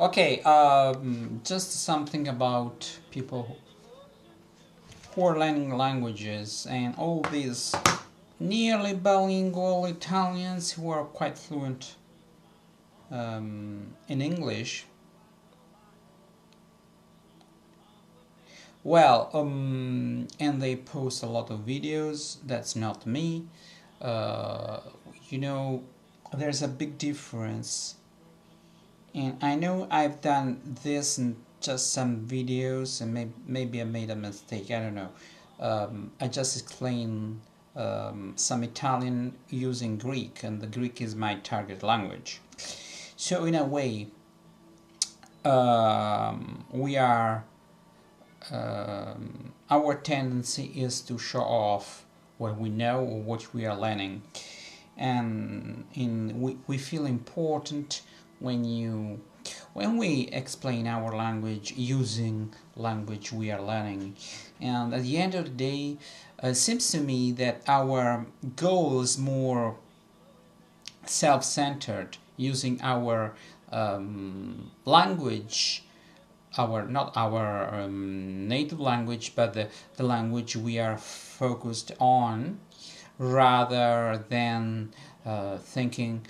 Okay, just something about people who are learning languages and all these nearly bilingual Italians who are quite fluent in English. Well, and they post a lot of videos. That's not me. Uh, you know, there's a big difference. And I know I've done this in just some videos, and maybe I made a mistake. I don't know. I just explained some Italian using Greek, and the Greek is my target language. So in a way, we are our tendency is to show off what we know or what we are learning, and we feel important when we explain our language using language we are learning. And at the end of the day, it seems to me that our goal is more self-centered, using our language, our not our native language, but the language we are focused on, rather than thinking,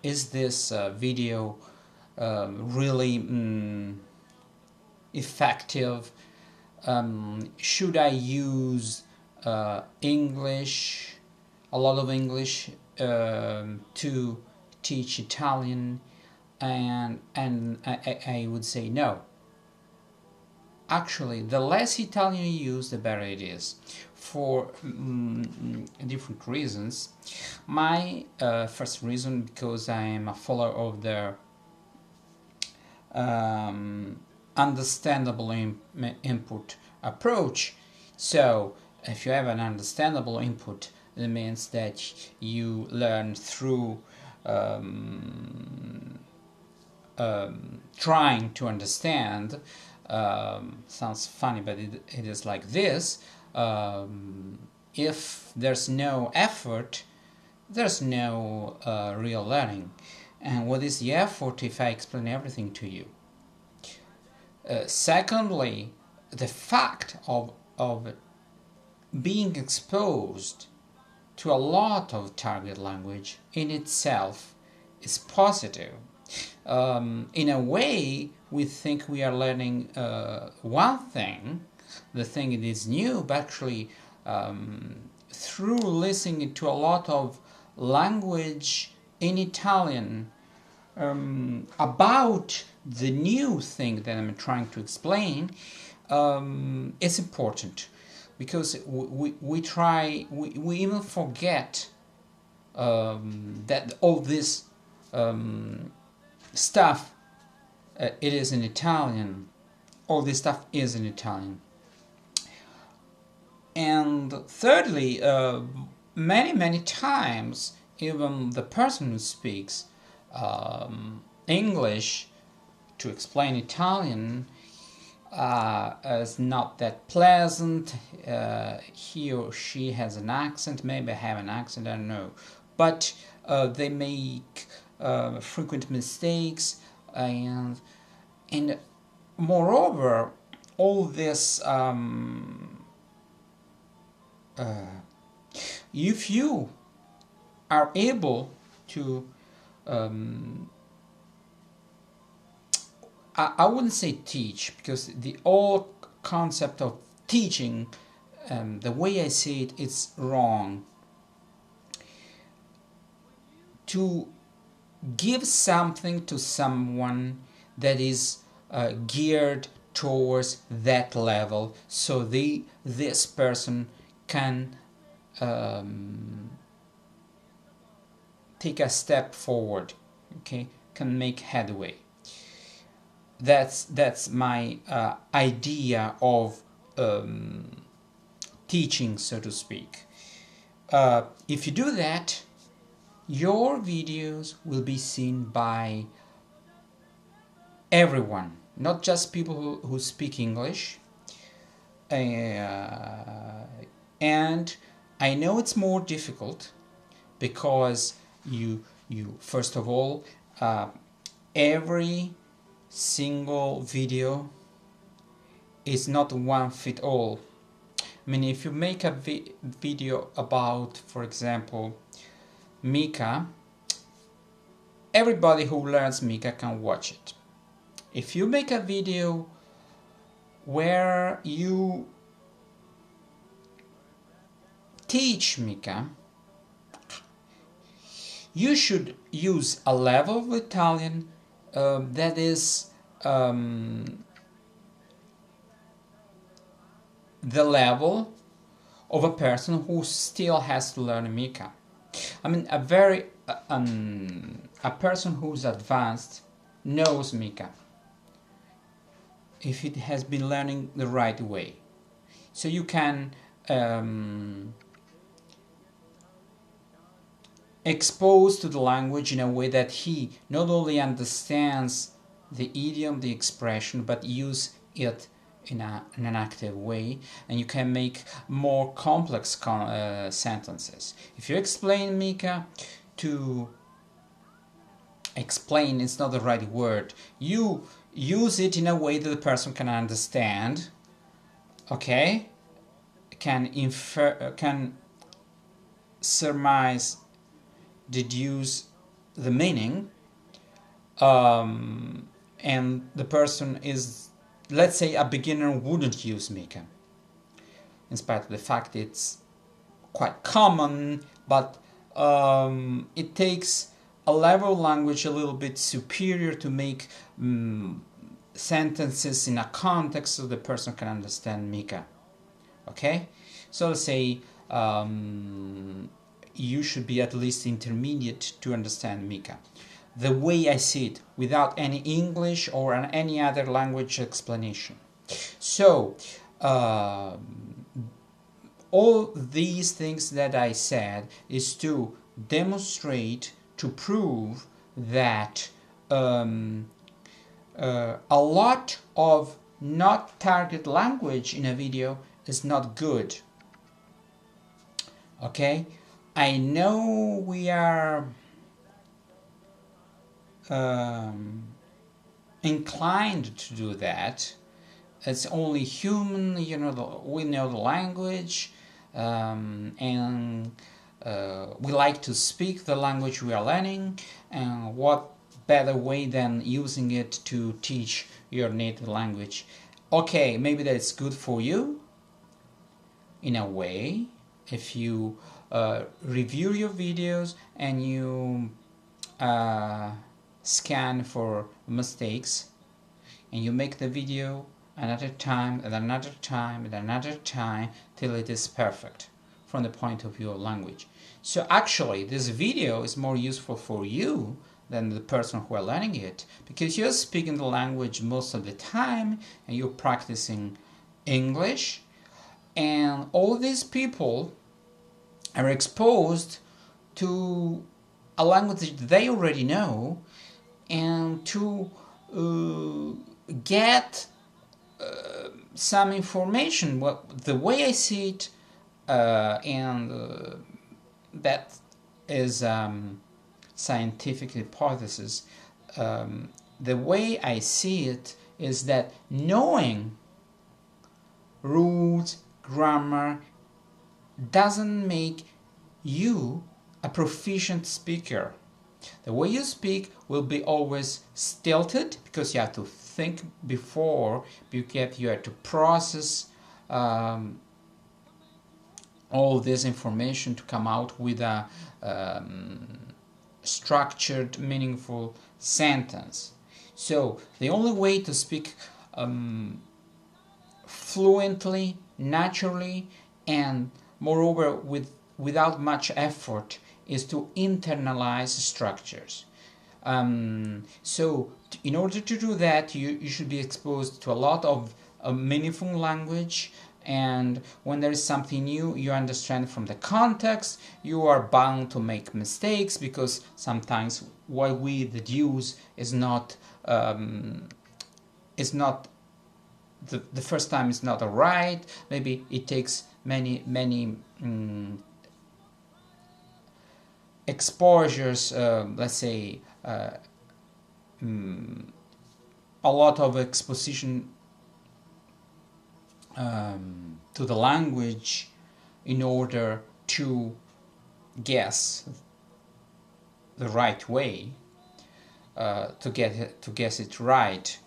is this video really effective? Should I use English, a lot of English, to teach Italian? And I would say no. Actually, the less Italian you use, the better it is, for different reasons. My first reason, because I am a follower of the understandable input approach. So if you have an understandable input, it means that you learn through trying to understand. Sounds funny, but it is like this. If there's no effort, there's no real learning. And what is the effort if I explain everything to you? Secondly, the fact of being exposed to a lot of target language in itself is positive. In a way, we think we are learning one thing, the thing it is new, but actually through listening to a lot of language in Italian about the new thing that I'm trying to explain, it's important, because we even forget that all this stuff it is in Italian. All this stuff is in Italian. And thirdly, many times, even the person who speaks English to explain Italian is not that pleasant. He or she has an accent. Maybe I have an accent, I don't know. But they make frequent mistakes, and moreover, all this if you are able to I wouldn't say teach, because the old concept of teaching, the way I say it, it's wrong. To give something to someone that is geared towards that level, so this person can take a step forward, okay, can make headway. That's my idea of teaching, so to speak. If you do that, your videos will be seen by everyone, not just people who speak English. And I know it's more difficult, because you first of all, every single video is not one fit all. I mean, if you make a video about, for example, Mika, everybody who learns Mika can watch it. If you make a video where you teach Mika, you should use a level of Italian that is the level of a person who still has to learn Mika. I mean, a person who's advanced knows Mika if it has been learning the right way. So you can expose to the language in a way that he not only understands the idiom, the expression, but use it in an active way, and you can make more complex sentences. If you explain Mika to explain, it's not the right word, you use it in a way that the person can understand, okay, can infer, can surmise, deduce the meaning, and the person is, let's say, a beginner wouldn't use Mika, in spite of the fact it's quite common, but it takes a level of language a little bit superior to make sentences in a context so the person can understand Mika. Okay, so let's say you should be at least intermediate to understand Mika. The way I see it, without any English or any other language explanation. So, all these things that I said is to demonstrate, to prove that a lot of not target language in a video is not good. Okay, I know we are inclined to do that. It's only human, you know, we know the language, and we like to speak the language we are learning, and what better way than using it to teach your native language. Okay, maybe that's good for you in a way, if you review your videos and you scan for mistakes, and you make the video another time and another time and another time till it is perfect from the point of view of language. So actually this video is more useful for you than the person who are learning it, because you're speaking the language most of the time and you're practicing English, and all these people are exposed to a language that they already know, and to get some information. Well, the way I see it, and that is scientific hypothesis, the way I see it is that knowing rules, grammar, doesn't make you a proficient speaker. The way you speak will be always stilted, because you have to think before you have to process all this information to come out with a structured, meaningful sentence. So the only way to speak fluently, naturally, and moreover without much effort is to internalize structures. So in order to do that, you should be exposed to a lot of meaningful language, and when there is something new, you understand from the context. You are bound to make mistakes, because sometimes what we deduce is not the first time is not right. Maybe it takes many exposures, let's say a lot of exposition to the language in order to guess the right way, to guess it right.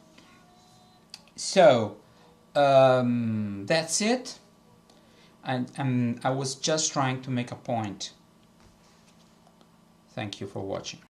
So that's it. And I was just trying to make a point. Thank you for watching.